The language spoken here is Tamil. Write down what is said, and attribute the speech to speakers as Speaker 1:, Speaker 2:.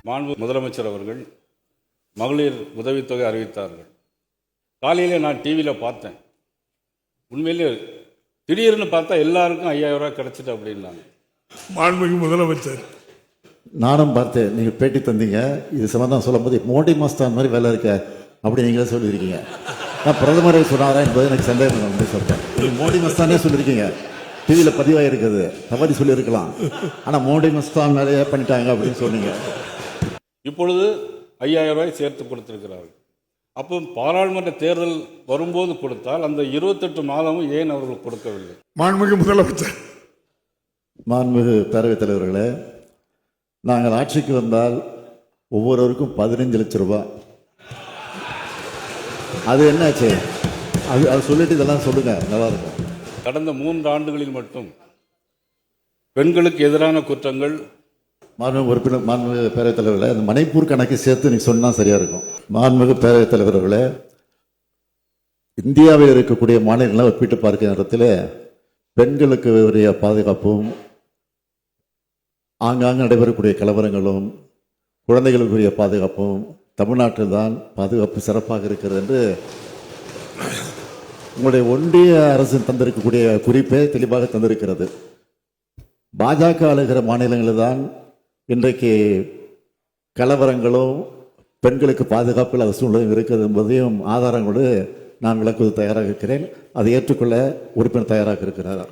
Speaker 1: மாண்பு முதலமைச்சர் அவர்கள் மகளிர் உதவித்தொகை அறிவித்தார்கள். காலையிலே நான் டிவியில் பார்த்தேன். உண்மையிலே திடீர்னு பார்த்தா எல்லாருக்கும் 5000 ரூபாய் கிடைச்சிட்டு அப்படின்னாங்க.
Speaker 2: மாண்புமிகு முதலமைச்சர்,
Speaker 3: நானும் பார்த்தேன். நீங்கள் பேட்டி தந்தீங்க. இது சம்பந்தம் சொல்லும் போது மோடி மஸ்தான் மாதிரி வேலை இருக்க அப்படி நீங்களே சொல்லியிருக்கீங்க. நான் பிரதமரை சொன்னாரா என்பது எனக்கு சந்தேகம் வந்து சொல்கிறேன். நீங்கள் மோடி மஸ்தானே சொல்லியிருக்கீங்க. டிவியில் பதிவாக இருக்குது. தவறி சொல்லியிருக்கலாம். ஆனால் மோடி மஸ்தான் நிறைய பண்ணிட்டாங்க அப்படின்னு சொன்னீங்க.
Speaker 1: இப்பொழுது 5000 ரூபாய் சேர்த்து கொடுத்திருக்கிறார்கள். அப்போ பாராளுமன்ற தேர்தல் வரும்போது கொடுத்தால் அந்த 28 மாதமும் ஏன் அவர்கள் கொடுக்கவில்லை?
Speaker 2: மாண்புமிகு முதலமைச்சர்,
Speaker 3: மாண்புமிகு பேரவைத் தலைவர்களே, நாங்கள் ஆட்சிக்கு வந்தால் ஒவ்வொருவருக்கும் 15 லட்சம் ரூபாய். அது என்னாச்சு? அது சொல்லிட்டு இதெல்லாம் சொல்லுங்க, நல்லா இருக்கும்.
Speaker 1: கடந்த 3 ஆண்டுகளில் மட்டும் பெண்களுக்கு எதிரான குற்றங்கள்
Speaker 3: மாண்புமிகு உறுப்பினர், மாண்புமிகு பேரவைத் தலைவர்களே, அந்த மணிப்பூர் கணக்கு சேர்த்து நீங்க சொன்னா சரியா இருக்கும். மாண்புமிகு பேரவைத் தலைவர்களே, இந்தியாவில் இருக்கக்கூடிய மாநிலங்களை ஒப்பிட்டு பார்க்கிற நேரத்தில் பெண்களுக்கு உரிய பாதுகாப்பும் ஆங்காங்கு நடைபெறக்கூடிய கலவரங்களும் குழந்தைகளுக்குரிய பாதுகாப்பும் தமிழ்நாட்டில் தான் பாதுகாப்பு சிறப்பாக இருக்கிறது என்று உங்களுடைய ஒன்றிய அரசு தந்திருக்கக்கூடிய குறிப்பே தெளிவாக தந்திருக்கிறது. பாஜக ஆளுகிற மாநிலங்களில் தான் இன்றைக்கு கலவரங்களும் பெண்களுக்கு பாதுகாப்பு இல்லாத சூழ்நிலையும் இருக்கிறது என்பதையும் ஆதாரங்களோடு நான் விளக்குவது தயாராக இருக்கிறேன். அதை ஏற்றுக்கொள்ள உறுப்பினர் தயாராக இருக்கிறார்.